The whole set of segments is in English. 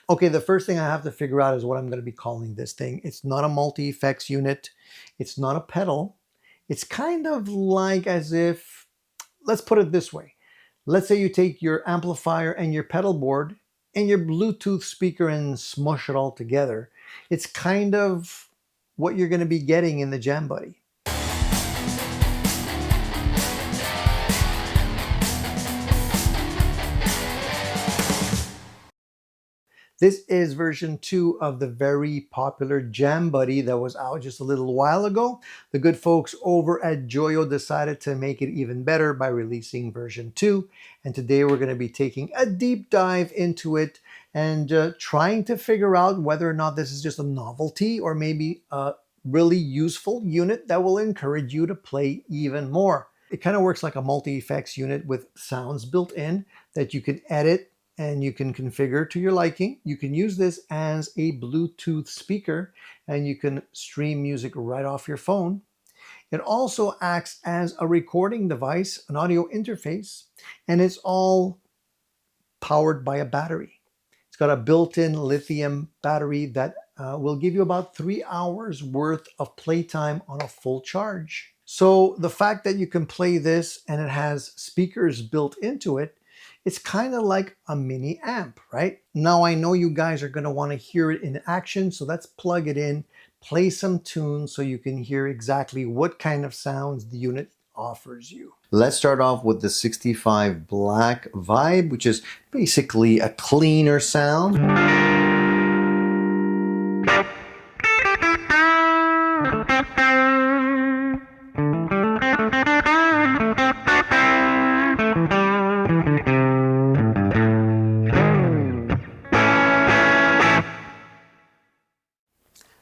Okay, the first thing I have to figure out is what I'm going to be calling this thing. It's not a multi-effects unit. It's not a pedal. It's kind of like as if, let's put it this way. Let's say you take your amplifier and your pedal board and your Bluetooth speaker and smush it all together. It's kind of what you're going to be getting in the Jam Buddy. This is version 2 of the very popular Jam Buddy that was out just a little while ago. The good folks over at JOYO decided to make it even better by releasing version 2. And today we're going to be taking a deep dive into it and trying to figure out whether or not this is just a novelty or maybe a really useful unit that will encourage you to play even more. It kind of works like a multi-effects unit with sounds built in that you can edit and you can configure to your liking. You can use this as a Bluetooth speaker and you can stream music right off your phone. It also acts as a recording device, an audio interface, and it's all powered by a battery. It's got a built-in lithium battery that will give you about 3 hours worth of playtime on a full charge. So the fact that you can play this and it has speakers built into it, it's kind of like a mini amp, right? Now I know you guys are going to want to hear it in action, so let's plug it in, play some tunes so you can hear exactly what kind of sounds the unit offers you. Let's start off with the 65 Black Vibe, which is basically a cleaner sound.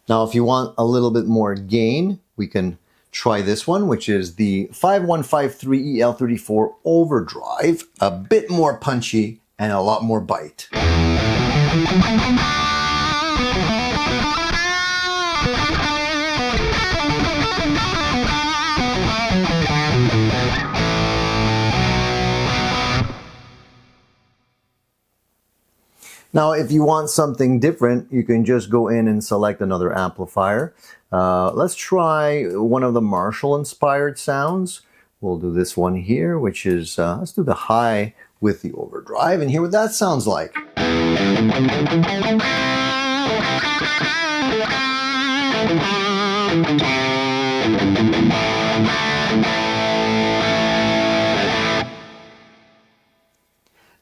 Now, if you want a little bit more gain, we can try this one, which is the 5153 EL34 Overdrive, a bit more punchy and a lot more bite. Now, if you want something different, you can just go in and select another amplifier. Let's try one of the Marshall-inspired sounds. We'll do this one here, which is, let's do the high with the overdrive and hear what that sounds like.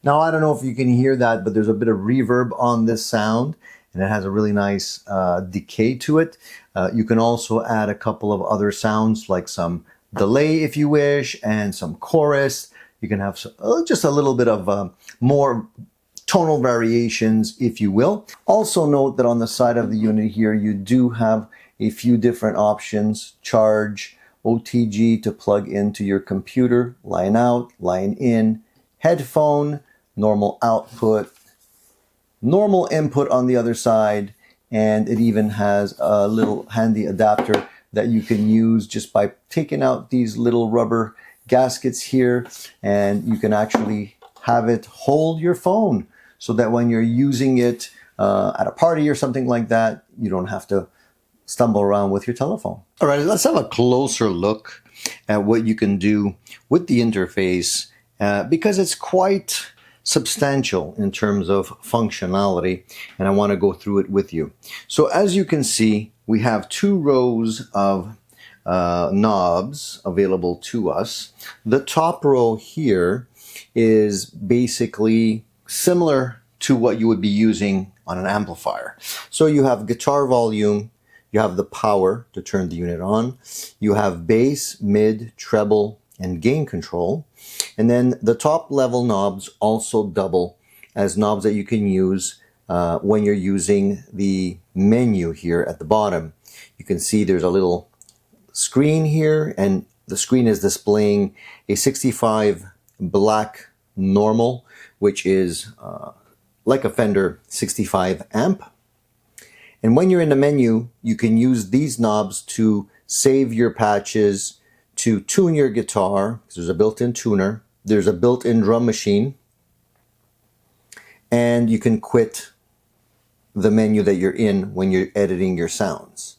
Now, I don't know if you can hear that, but there's a bit of reverb on this sound, and it has a really nice decay to it. You can also add a couple of other sounds, like some delay if you wish, and some chorus. You can have just a little bit of more tonal variations, if you will. Also note that on the side of the unit here, you do have a few different options: charge, OTG to plug into your computer, line out, line in, headphone, normal output, normal input on the other side, and it even has a little handy adapter that you can use just by taking out these little rubber gaskets here, and you can actually have it hold your phone so that when you're using it at a party or something like that, you don't have to stumble around with your telephone. All right, let's have a closer look at what you can do with the interface because it's quite substantial in terms of functionality, and I want to go through it with you. So as you can see, we have 2 rows of knobs available to us. The top row here is basically similar to what you would be using on an amplifier. So you have guitar volume, you have the power to turn the unit on, you have bass, mid, treble, and gain control. And then the top level knobs also double as knobs that you can use when you're using the menu here at the bottom. You can see there's a little screen here, and the screen is displaying a 65 Black normal, which is like a Fender 65 amp. And when you're in the menu, you can use these knobs to save your patches, to tune your guitar. There's a built-in tuner. There's a built-in drum machine. And you can quit the menu that you're in when you're editing your sounds.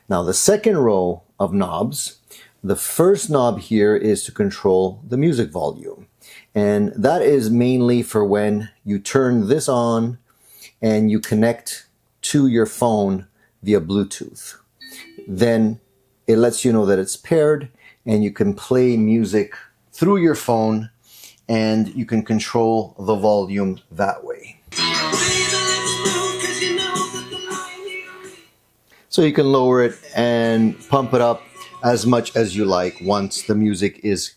Now the second row of knobs, the first knob here is to control the music volume. And that is mainly for when you turn this on and you connect to your phone via Bluetooth. Then it lets you know that it's paired and you can play music through your phone and you can control the volume that way. So you can lower it and pump it up as much as you like once the music is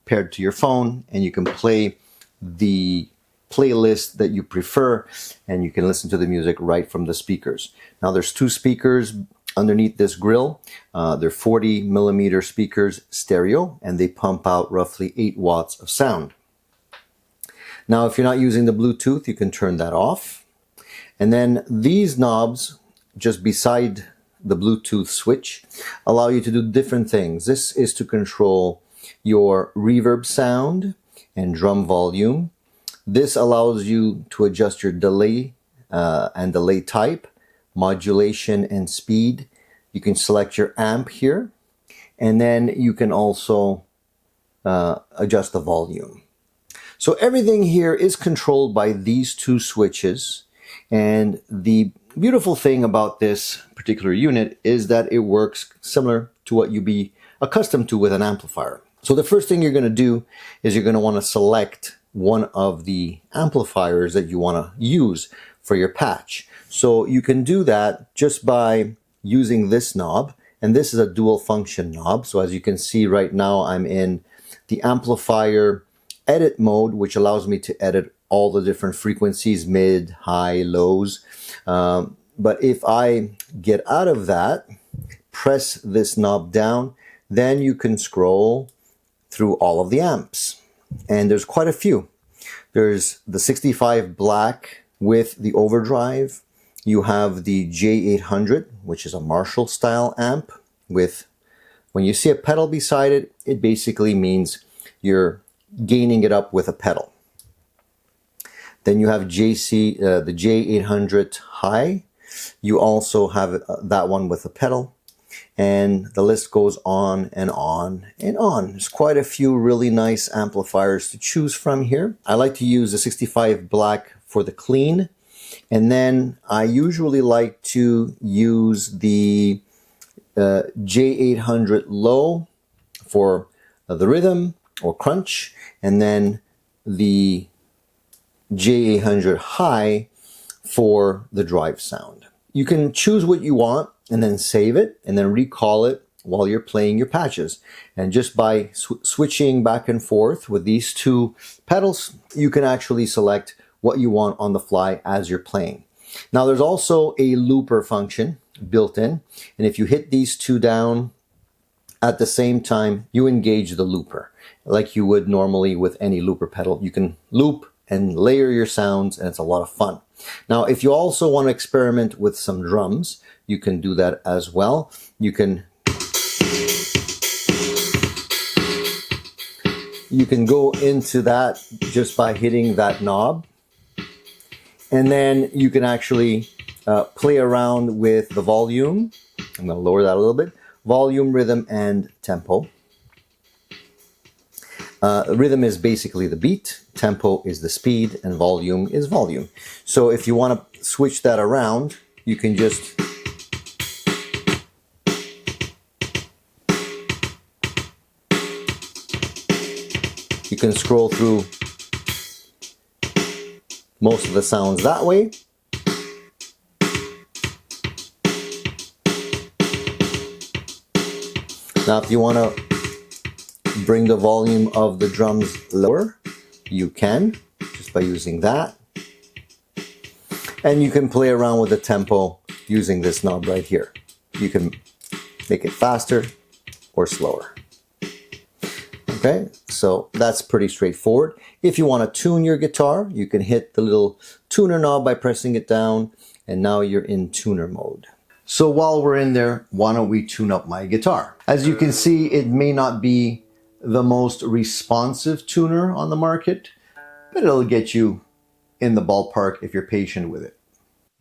paired to your phone, and you can play the playlist that you prefer and you can listen to the music right from the speakers. Now there's two speakers underneath this grill. They're 40 millimeter speakers stereo, and they pump out roughly 8 watts of sound. Now if you're not using the Bluetooth, you can turn that off. And then these knobs just beside the Bluetooth switch allow you to do different things. This is to control your reverb sound and drum volume. This allows you to adjust your delay and delay type, modulation and speed. You can select your amp here, and then you can also adjust the volume. So everything here is controlled by these two switches, and the beautiful thing about this particular unit is that it works similar to what you'd be accustomed to with an amplifier. So the first thing you're going to do is you're going to want to select one of the amplifiers that you want to use for your patch. So you can do that just by using this knob, and this is a dual function knob. So as you can see right now, I'm in the amplifier edit mode, which allows me to edit all the different frequencies, mid, high, lows. But if I get out of that, press this knob down, then you can scroll through all of the amps. And there's quite a few. There's the 65 black with the overdrive. You have the J800, which is a Marshall style amp with, when you see a pedal beside it, it basically means you're gaining it up with a pedal. Then you have the J800 high. You also have that one with a pedal. And the list goes on and on and on. There's quite a few really nice amplifiers to choose from here. I like to use the 65 black for the clean. And then I usually like to use the J800 low for the rhythm or crunch. And then the J800 high for the drive sound. You can choose what you want and then save it and then recall it while you're playing your patches. And just by switching back and forth with these two pedals, you can actually select what you want on the fly as you're playing. Now there's also a looper function built in, and if you hit these two down at the same time, you engage the looper like you would normally with any looper pedal. You can loop and layer your sounds, and it's a lot of fun. Now, if you also want to experiment with some drums, you can do that as well. You can go into that just by hitting that knob, and then you can actually play around with the volume. I'm going to lower that a little bit. Volume, rhythm, and tempo. Rhythm is basically the beat, tempo is the speed, and volume is volume. So if you want to switch that around, you can just scroll through most of the sounds that way. Now if you want to bring the volume of the drums lower, you can just by using that. And you can play around with the tempo using this knob right here. You can make it faster or slower. Okay, so that's pretty straightforward. If you want to tune your guitar, you can hit the little tuner knob by pressing it down, and now you're in tuner mode. So while we're in there, why don't we tune up my guitar? As you can see, it may not be the most responsive tuner on the market, but it'll get you in the ballpark if you're patient with it.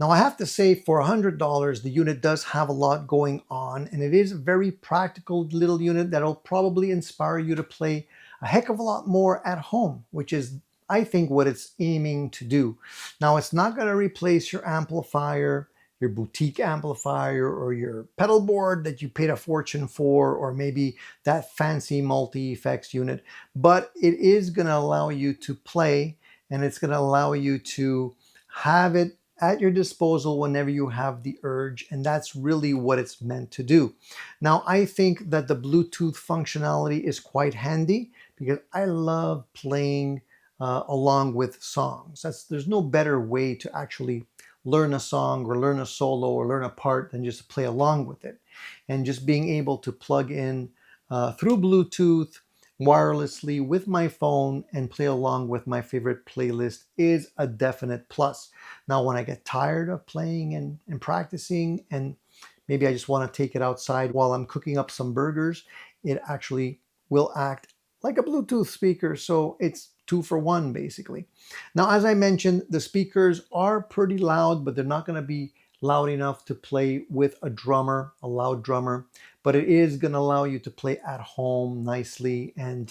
Now, I have to say, for $100, the unit does have a lot going on, and it is a very practical little unit that'll probably inspire you to play a heck of a lot more at home, which is, I think, what it's aiming to do. Now, it's not going to replace your amplifier, your boutique amplifier, or your pedal board that you paid a fortune for, or maybe that fancy multi-effects unit, but it is going to allow you to play, and it's going to allow you to have it at your disposal whenever you have the urge, and that's really what it's meant to do. Now, I think that the Bluetooth functionality is quite handy because I love playing along with songs. There's no better way to actually learn a song or learn a solo or learn a part than just play along with it. And just being able to plug in through Bluetooth wirelessly with my phone and play along with my favorite playlist is a definite plus. Now, when I get tired of playing and practicing, and maybe I just want to take it outside while I'm cooking up some burgers, it actually will act like a Bluetooth speaker. So it's 2 for 1 basically. Now, as I mentioned, the speakers are pretty loud, but they're not going to be loud enough to play with a drummer, a loud drummer, but it is going to allow you to play at home nicely, and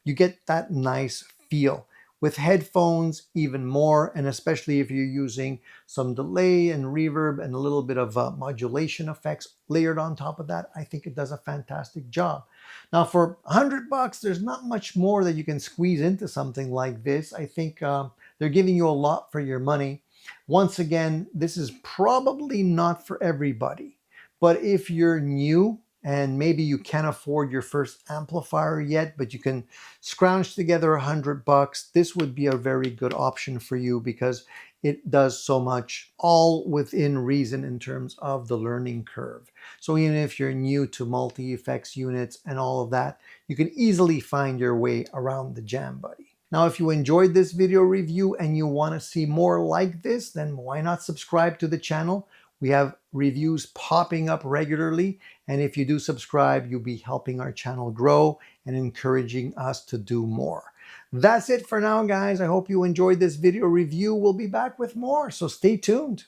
you get that nice feel. With headphones, even more, and especially if you're using some delay and reverb and a little bit of modulation effects layered on top of that, I think it does a fantastic job. Now, for $100, there's not much more that you can squeeze into something like this. I think they're giving you a lot for your money. Once again, this is probably not for everybody, but if you're new and maybe you can't afford your first amplifier yet, but you can scrounge together $100, this would be a very good option for you because it does so much, all within reason in terms of the learning curve. So even if you're new to multi-effects units and all of that, you can easily find your way around the Jam Buddy. Now, if you enjoyed this video review and you want to see more like this, then why not subscribe to the channel? We have reviews popping up regularly, and if you do subscribe, you'll be helping our channel grow and encouraging us to do more. That's it for now, guys. I hope you enjoyed this video review. We'll be back with more, so stay tuned.